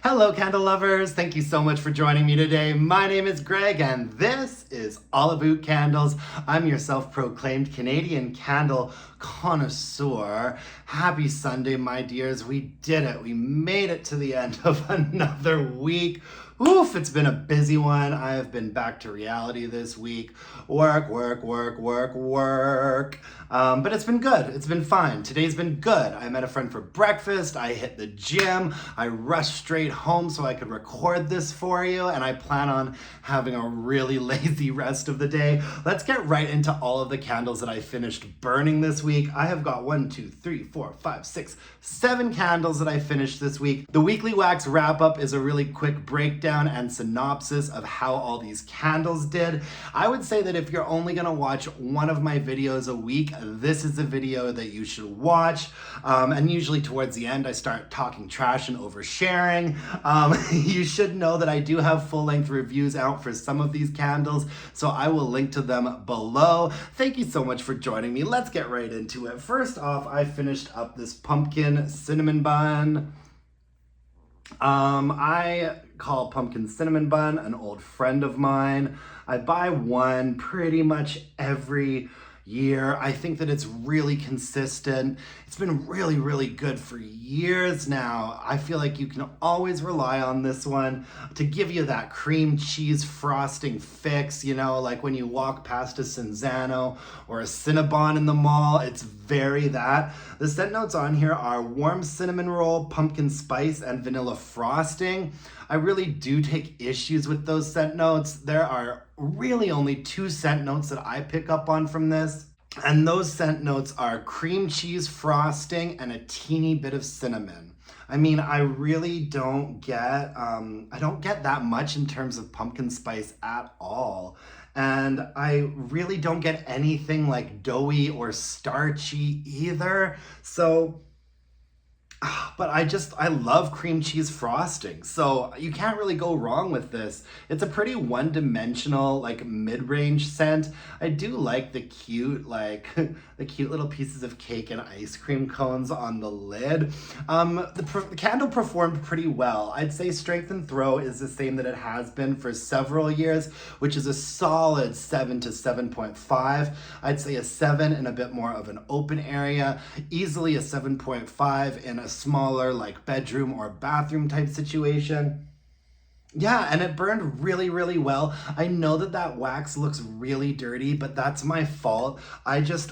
Hello, candle lovers. Thank you so much for joining me today. My name is Greg, and this is All Aboot Candles. I'm your self-proclaimed Canadian candle connoisseur. Happy Sunday, my dears. We did it. We made it to the end of another week. Oof, it's been a busy one. I have been back to reality this week. Work. But it's been good. It's been fine. Today's been good. I met a friend for breakfast. I hit the gym. I rushed straight home so I could record this for you. And I plan on having a really lazy rest of the day. Let's get right into all of the candles that I finished burning this week. I have got 7 candles that I finished this week. The weekly wax wrap up is a really quick breakdown and synopsis of how all these candles did. I would say that if you're only gonna watch one of my videos a week, this is a video that you should watch. And usually towards the end, I start talking trash and oversharing. You should know that I do have full-length reviews out for some of these candles, so I will link to them below. Thank you so much for joining me. Let's get right into it. First off, I finished up this pumpkin cinnamon bun. I call pumpkin cinnamon bun an old friend of mine. I buy one pretty much every year. I think that it's really consistent. It's been really good for years now. I feel like you can always rely on this one to give you that cream cheese frosting fix, you know, like when you walk past a Cinzano or a Cinnabon in the mall. It's very that. The scent notes on here are warm cinnamon roll, pumpkin spice, and vanilla frosting. I really do take issues with those scent notes. There are really only 2 scent notes that I pick up on from this. And those scent notes are cream cheese frosting and a teeny bit of cinnamon. I mean, I really don't get, I don't get that much in terms of pumpkin spice at all. And I really don't get anything like doughy or starchy either. So, but I love cream cheese frosting, so you can't really go wrong with this. It's a pretty one-dimensional, like mid-range scent. I do like the cute, like the cute little pieces of cake and ice cream cones on the lid. The candle performed pretty well. I'd say strength and throw is the same that it has been for several years, which is a solid 7 to 7.5. I'd say a 7 in a bit more of an open area, easily a 7.5 in a smaller like bedroom or bathroom type situation. Yeah, and it burned really well. I know that wax looks really dirty, but that's my fault.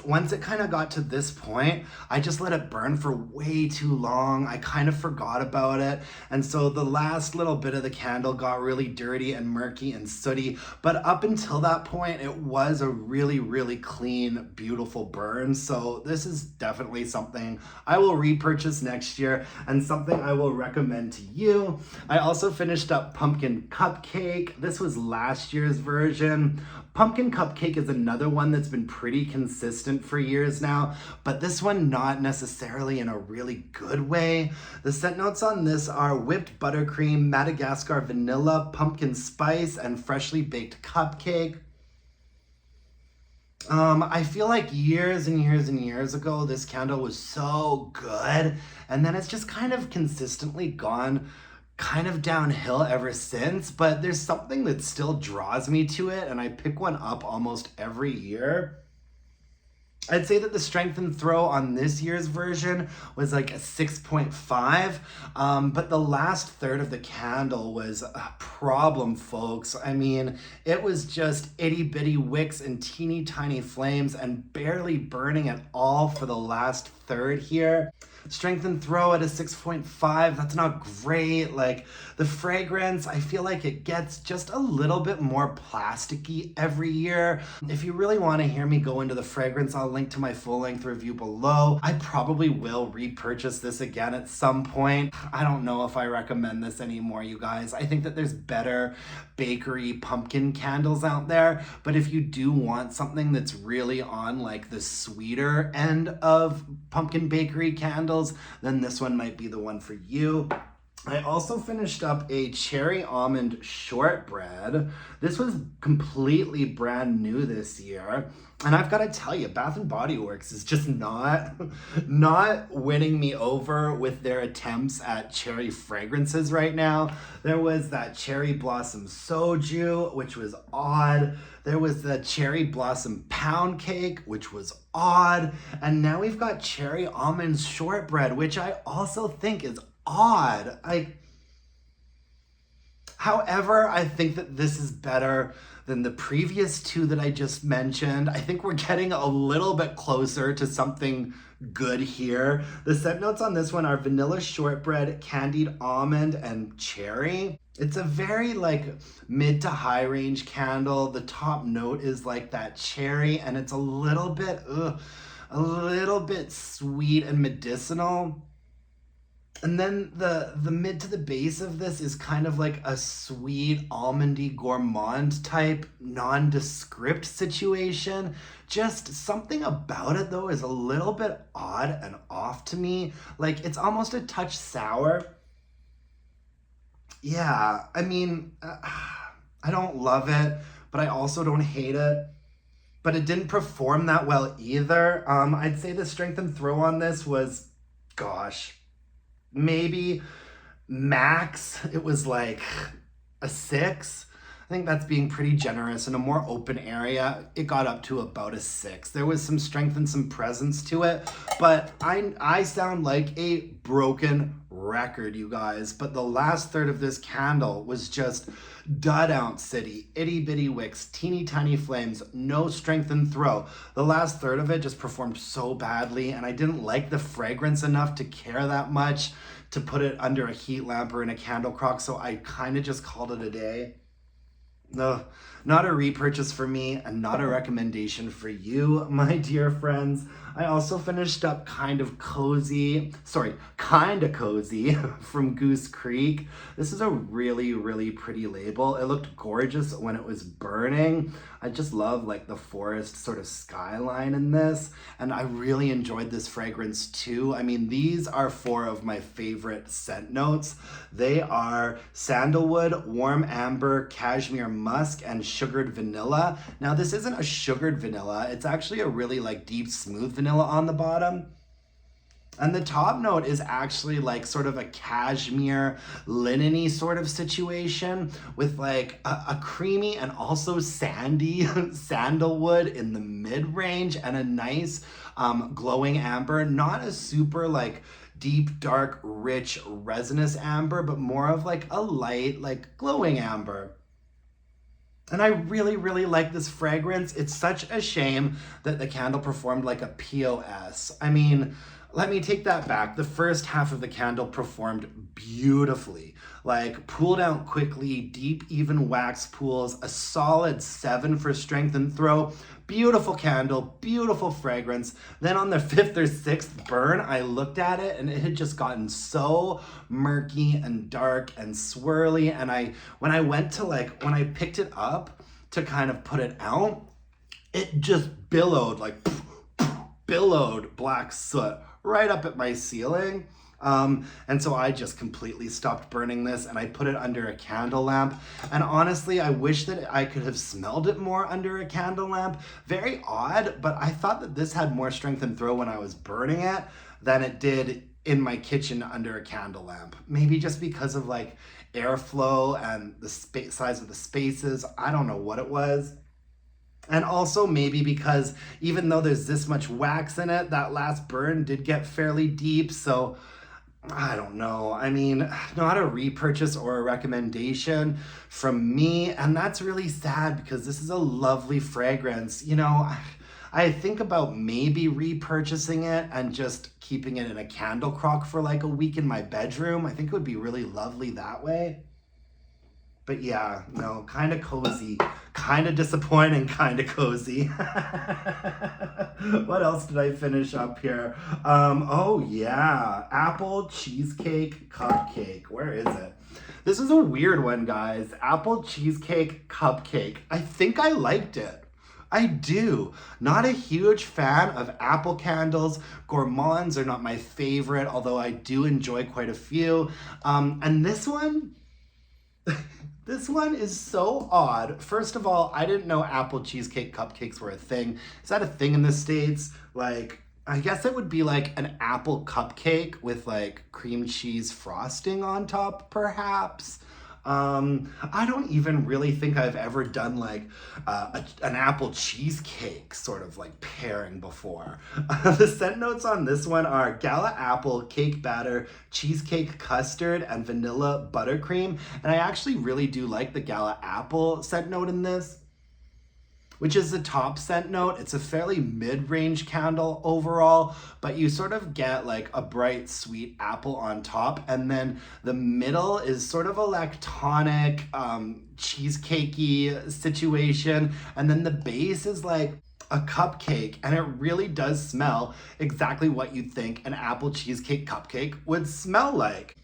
Once it kind of got to this point, I just let it burn for way too long. I kind of forgot about it. And so the last little bit of the candle got really dirty and murky and sooty. But up until that point, it was a really clean, beautiful burn. So this is definitely something I will repurchase next year and something I will recommend to you. I also finished up Pumpkin Cupcake. This was last year's version. Pumpkin Cupcake is another one that's been pretty consistent for years now, but this one not necessarily in a really good way. The scent notes on this are whipped buttercream, Madagascar vanilla, pumpkin spice, and freshly baked cupcake. I feel like years and years ago, this candle was so good, and then it's just kind of consistently gone kind of downhill ever since, but there's something that still draws me to it, and I pick one up almost every year. I'd say that the strength and throw on this year's version was like a 6.5, but the last third of the candle was a problem, folks. I mean, it was just itty bitty wicks and teeny tiny flames and barely burning at all for the last third here. Strength and throw at a 6.5, that's not great. Like the fragrance, I feel like it gets just a little bit more plasticky every year. If you really want to hear me go into the fragrance, I'll link to my full-length review below. I probably will repurchase this again at some point. I don't know if I recommend this anymore, you guys. I think that there's better bakery pumpkin candles out there, but if you do want something that's really on like the sweeter end of pumpkin bakery candles, then this one might be the one for you. I also finished up a cherry almond shortbread. This was completely brand new this year. And I've got to tell you, Bath and Body Works is just not winning me over with their attempts at cherry fragrances right now. There was that cherry blossom soju, which was odd. There was the cherry blossom pound cake, which was odd. And now we've got cherry almond shortbread, which I also think is odd. However, I think that this is better than the previous two that I just mentioned. I think we're getting a little bit closer to something good here. The scent notes on this one are vanilla shortbread, candied almond, and cherry. It's a very mid to high range candle. The top note is like that cherry, and it's a little bit sweet and medicinal. And then the mid to the base of this is kind of like a sweet almondy gourmand type nondescript situation. Just something about it though is a little bit odd and off to me. Like it's almost a touch sour. Yeah, I mean, I don't love it, but I also don't hate it. But it didn't perform that well either. I'd say the strength and throw on this was, gosh, maybe max, it was like a 6. I think that's being pretty generous. In a more open area, it got up to about a 6. There was some strength and some presence to it, but I sound like a broken record, you guys. But the last third of this candle was just dud ounce city, itty bitty wicks, teeny tiny flames, no strength and throw. The last third of it just performed so badly, and I didn't like the fragrance enough to care that much to put it under a heat lamp or in a candle crock, so I kind of just called it a day. No, not a repurchase for me and not a recommendation for you, my dear friends. I also finished up Kind of Cozy from Goose Creek. This is a really, really pretty label. It looked gorgeous when it was burning. I just love the forest sort of skyline in this, and I really enjoyed this fragrance too. I mean, these are 4 of my favorite scent notes. They are sandalwood, warm amber, cashmere musk, and sugared vanilla. Now, this isn't a sugared vanilla. It's actually a really deep, smooth vanilla on the bottom. And the top note is actually sort of a cashmere linen-y sort of situation with a creamy and also sandy sandalwood in the mid-range and a nice glowing amber. Not a super deep, dark, rich, resinous amber, but more of a light, glowing amber. And I really, really like this fragrance. It's such a shame that the candle performed like a POS. I mean, let me take that back. The first half of the candle performed beautifully. Pooled out quickly, deep, even wax pools, a solid 7 for strength and throw. Beautiful candle, beautiful fragrance. Then on the 5th or 6th burn, I looked at it and it had just gotten so murky and dark and swirly. And when I picked it up to kind of put it out, it just billowed black soot right up at my ceiling. And so I just completely stopped burning this and I put it under a candle lamp. And honestly, I wish that I could have smelled it more under a candle lamp. Very odd, but I thought that this had more strength and throw when I was burning it than it did in my kitchen under a candle lamp. Maybe just because of airflow and the size of the spaces. I don't know what it was. And also maybe because even though there's this much wax in it, that last burn did get fairly deep. So I don't know. I mean, not a repurchase or a recommendation from me. And that's really sad because this is a lovely fragrance. You know, I think about maybe repurchasing it and just keeping it in a candle crock for a week in my bedroom. I think it would be really lovely that way. But yeah, no, kind of cozy, kind of disappointing, kind of cozy. What else did I finish up here? Oh yeah, apple cheesecake cupcake. Where is it? This is a weird one, guys. Apple cheesecake cupcake. I think I liked it. I do. Not a huge fan of apple candles. Gourmands are not my favorite, although I do enjoy quite a few. And this one, this one is so odd. First of all, I didn't know apple cheesecake cupcakes were a thing. Is that a thing in the States? Like, I guess it would be like an apple cupcake with like cream cheese frosting on top, perhaps. I don't even really think I've ever done like an apple cheesecake sort of like pairing before. The scent notes on this one are gala apple, cake batter, cheesecake custard, and vanilla buttercream. And I actually really do like the gala apple scent note in this, which is the top scent note. It's a fairly mid-range candle overall, but you sort of get like a bright sweet apple on top, and then the middle is sort of a lactonic, cheesecakey situation, and then the base is like a cupcake, and it really does smell exactly what you'd think an apple cheesecake cupcake would smell like.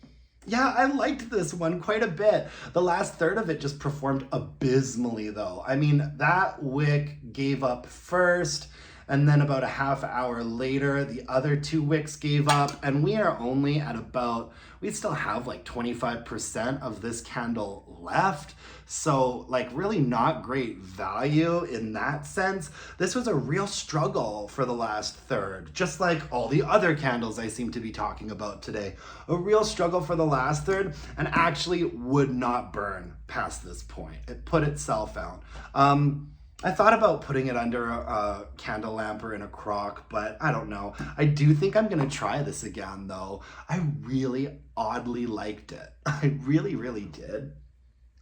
Yeah, I liked this one quite a bit. The last third of it just performed abysmally, though. I mean, that wick gave up first, and then about a half hour later, the other two wicks gave up, and we are only at about, we still have like 25% of this candle left. So like really not great value in that sense. This was a real struggle for the last third, just like all the other candles I seem to be talking about today. A real struggle for the last third, and actually would not burn past this point. It put itself out. I thought about putting it under a candle lamp or in a crock, but I don't know. I do think I'm gonna try this again though. I really oddly liked it. I really, really did.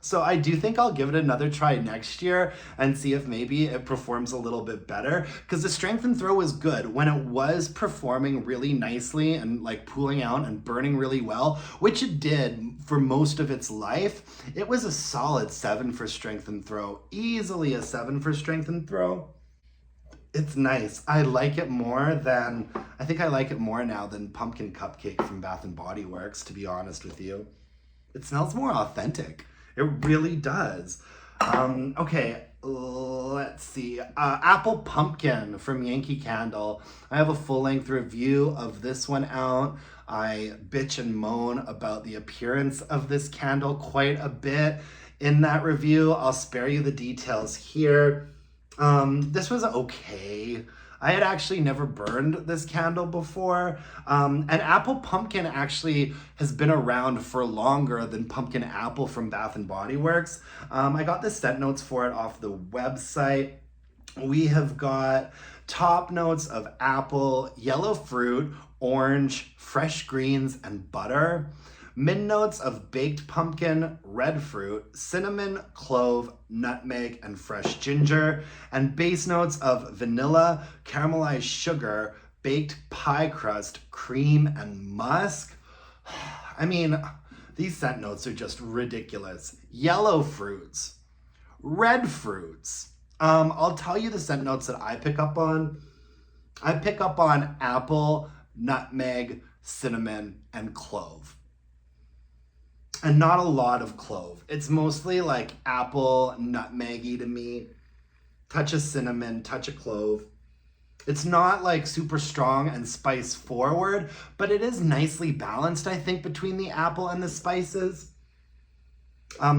So I do think I'll give it another try next year and see if maybe it performs a little bit better, because the strength and throw was good. When it was performing really nicely and like pooling out and burning really well, which it did for most of its life, it was a solid 7 for strength and throw. Easily a 7 for strength and throw. It's nice. I like it more than, I think I like it more now than pumpkin cupcake from Bath and Body Works, to be honest with you. It smells more authentic. It really does. Okay, let's see. Apple Pumpkin from Yankee Candle. I have a full-length review of this one out. I bitch and moan about the appearance of this candle quite a bit in that review. I'll spare you the details here. This was okay. I had actually never burned this candle before. And Apple Pumpkin actually has been around for longer than Pumpkin Apple from Bath and Body Works. I got the scent notes for it off the website. We have got top notes of apple, yellow fruit, orange, fresh greens, and butter. Mid notes of baked pumpkin, red fruit, cinnamon, clove, nutmeg, and fresh ginger. And base notes of vanilla, caramelized sugar, baked pie crust, cream, and musk. I mean, these scent notes are just ridiculous. Yellow fruits, red fruits. I'll tell you the scent notes that I pick up on. I pick up on apple, nutmeg, cinnamon, and clove. And not a lot of clove. It's mostly like apple, nutmeggy to me. Touch of cinnamon, touch of clove. It's not like super strong and spice forward, but it is nicely balanced, I think, between the apple and the spices.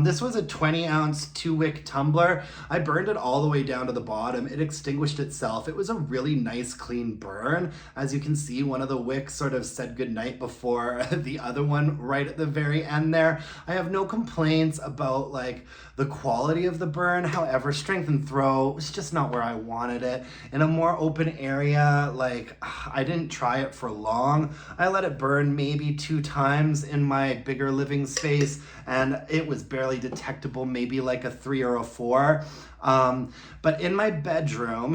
This was a 20-ounce 2-wick tumbler. I burned it all the way down to the bottom. It extinguished itself. It was a really nice, clean burn. As you can see, one of the wicks sort of said goodnight before the other one right at the very end there. I have no complaints about like the quality of the burn. However, strength and throw was just not where I wanted it. In a more open area, like I didn't try it for long. I let it burn maybe 2 times in my bigger living space, and it was barely detectable, maybe like a 3 or a 4. But in my bedroom,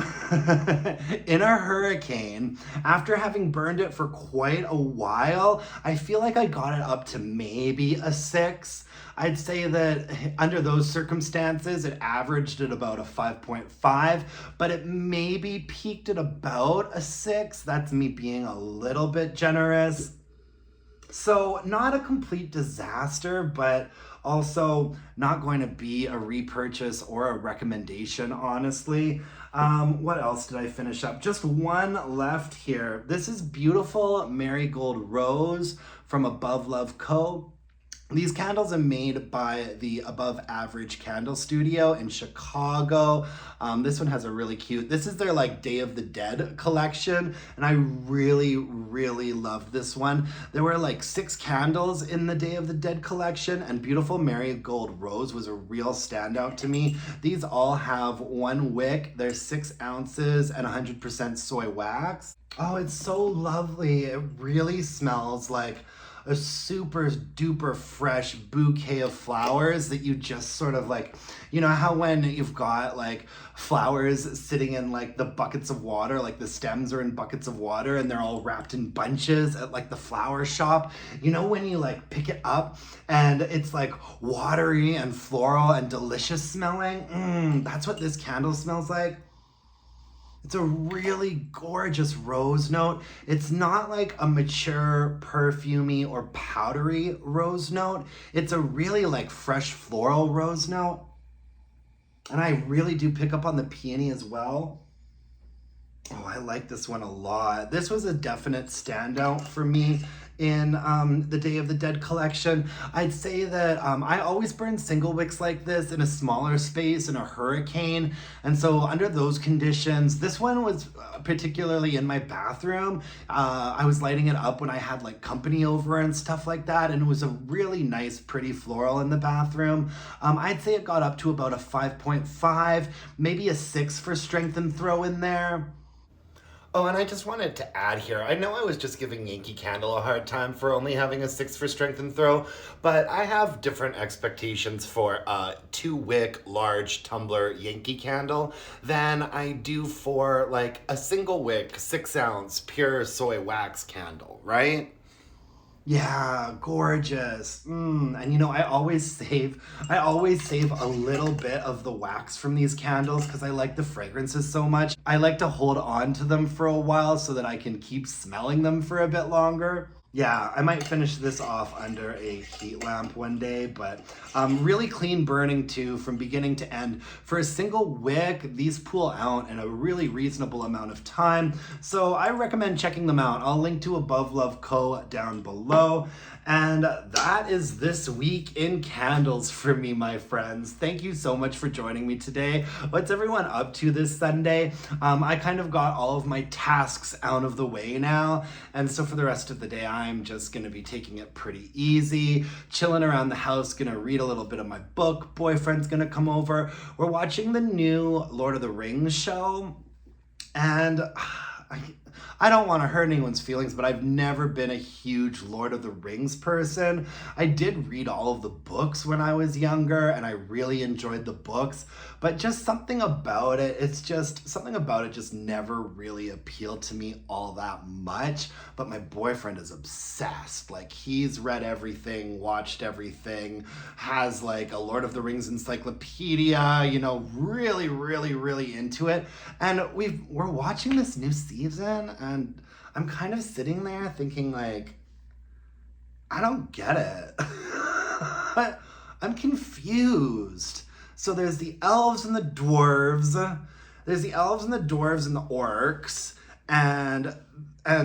in a hurricane, after having burned it for quite a while, I feel like I got it up to maybe a 6. I'd say that under those circumstances, it averaged at about a 5.5, but it maybe peaked at about a 6. That's me being a little bit generous. So not a complete disaster, but also not going to be a repurchase or a recommendation, honestly. What else did I finish up? Just one left here. This is beautiful Marigold Rose from Above Love Co. These candles are made by the Above Average Candle Studio in Chicago. This one has a really cute, this is their like Day of the Dead collection, and I really, really loved this one. There were like 6 candles in the Day of the Dead collection, and Beautiful Marigold Rose was a real standout to me. These all have 1 wick, they're 6 ounces and 100% soy wax. Oh, it's so lovely. It really smells like a super duper fresh bouquet of flowers that you just sort of like, you know how when you've got like flowers sitting in like the buckets of water, like the stems are in buckets of water and they're all wrapped in bunches at like the flower shop. You know when you like pick it up and it's like watery and floral and delicious smelling? That's what this candle smells like. It's a really gorgeous rose note. It's not like a mature, perfumey, or powdery rose note. It's a really like fresh floral rose note. And I really do pick up on the peony as well. Oh, I like this one a lot. This was a definite standout for me in the Day of the Dead collection. I'd say that I always burn single wicks like this in a smaller space in a hurricane. And so under those conditions, this one was particularly in my bathroom. I was lighting it up when I had like company over and stuff like that. And it was a really nice, pretty floral in the bathroom. I'd say it got up to about a 5.5, maybe a 6 for strength and throw in there. Oh, and I just wanted to add here, I know I was just giving Yankee Candle a hard time for only having a 6 for strength and throw, but I have different expectations for a 2-wick large tumbler Yankee Candle than I do for like a single wick 6-ounce pure soy wax candle, right? Yeah, gorgeous. And you know, I always save a little bit of the wax from these candles because I like the fragrances so much. I like to hold on to them for a while so that I can keep smelling them for a bit longer. Yeah, I might finish this off under a heat lamp one day, but really clean burning too from beginning to end. For a single wick, these pool out in a really reasonable amount of time, so I recommend checking them out. I'll link to Above Love Co. down below. And that is this week in candles for me, my friends. Thank you so much for joining me today. What's everyone up to this Sunday? I kind of got all of my tasks out of the way now, and so for the rest of the day, I'm just gonna be taking it pretty easy, chilling around the house, gonna read a little bit of my book. Boyfriend's gonna come over. We're watching the new Lord of the Rings show, and I don't want to hurt anyone's feelings, but I've never been a huge Lord of the Rings person. I did read all of the books when I was younger, and I really enjoyed the books, but just something about it, just never really appealed to me all that much. But my boyfriend is obsessed. Like, he's read everything, watched everything, has like a Lord of the Rings encyclopedia, you know, really, really, really into it. And we're watching this new season, and I'm kind of sitting there thinking like, I don't get it. I'm confused. So there's the elves and the dwarves. There's the elves and the dwarves and the orcs, and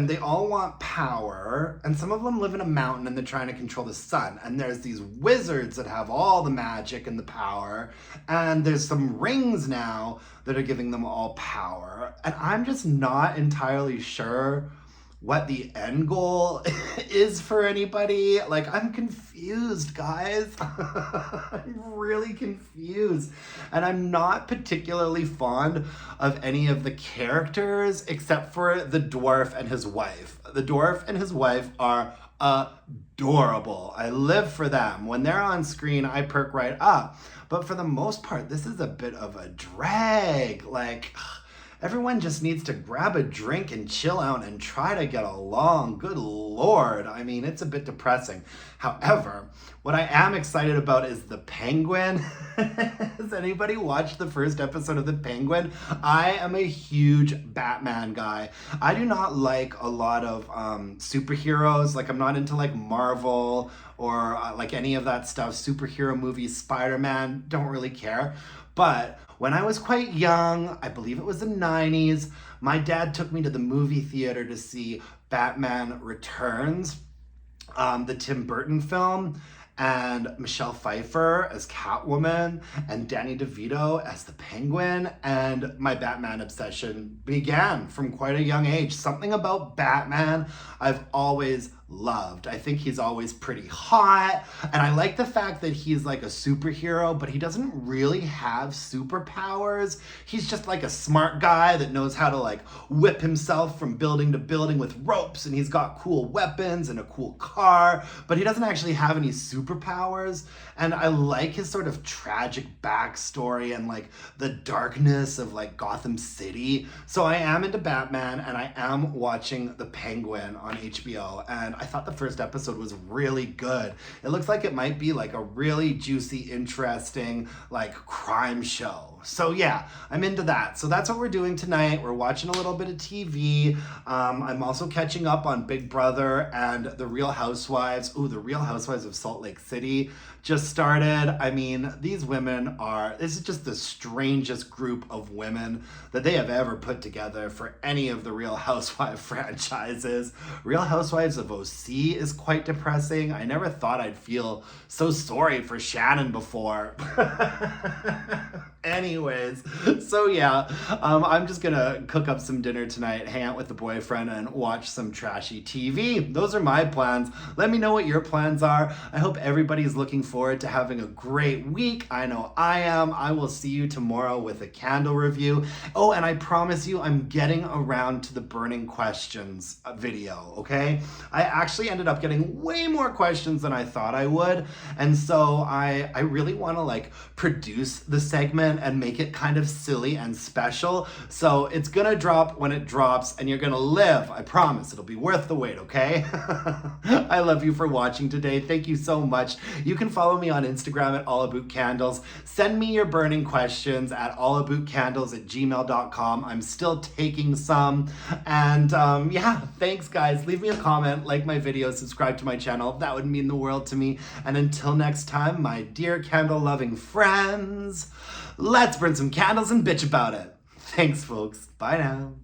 they all want power, and some of them live in a mountain and they're trying to control the sun. And there's these wizards that have all the magic and the power, and there's some rings now that are giving them all power. And I'm just not entirely sure what the end goal is for anybody. Like, I'm confused, guys. I'm really confused. And I'm not particularly fond of any of the characters except for the dwarf and his wife. The dwarf and his wife are adorable. I live for them. When they're on screen, I perk right up. But for the most part, this is a bit of a drag. Like, everyone just needs to grab a drink and chill out and try to get along. Good Lord. I mean, it's a bit depressing. However, what I am excited about is the Penguin. Has anybody watched the first episode of the Penguin? I am a huge Batman guy. I do not like a lot of superheroes. Like, I'm not into like Marvel or like any of that stuff. Superhero movies, Spider-Man, don't really care. But when I was quite young, I believe it was the 90s, my dad took me to the movie theater to see Batman Returns, the Tim Burton film, and Michelle Pfeiffer as Catwoman and Danny DeVito as the Penguin, and my Batman obsession began from quite a young age. Something about Batman I've always loved. I think he's always pretty hot, and I like the fact that he's like a superhero, but he doesn't really have superpowers. He's just like a smart guy that knows how to like whip himself from building to building with ropes, and he's got cool weapons and a cool car, but he doesn't actually have any superpowers. And I like his sort of tragic backstory and like the darkness of like Gotham City. So I am into Batman, and I am watching The Penguin on HBO, and I thought the first episode was really good. It looks like it might be like a really juicy, interesting, like crime show. So yeah, I'm into that. So that's what we're doing tonight. We're watching a little bit of TV. I'm also catching up on Big Brother and The Real Housewives. Ooh, The Real Housewives of Salt Lake City just started. I mean, these women this is just the strangest group of women that they have ever put together for any of the Real Housewife franchises. Real Housewives of OC is quite depressing. I never thought I'd feel so sorry for Shannon before. Anyways, so yeah, I'm just gonna cook up some dinner tonight, hang out with the boyfriend, and watch some trashy TV. Those are my plans. Let me know what your plans are. I hope everybody's looking forward to having a great week. I know I am. I will see you tomorrow with a candle review. Oh, and I promise you I'm getting around to the burning questions video, okay? I actually ended up getting way more questions than I thought I would, and so I really want to like produce the segment and make it kind of silly and special. So it's gonna drop when it drops, and you're gonna live. I promise. It'll be worth the wait, okay? I love you for watching today. Thank you so much. You can follow me on Instagram at allabootcandles. Send me your burning questions at allabootcandles@gmail.com. I'm still taking some. And yeah, thanks guys. Leave me a comment, like my video, subscribe to my channel. That would mean the world to me. And until next time, my dear candle-loving friends, let's burn some candles and bitch about it. Thanks, folks. Bye now.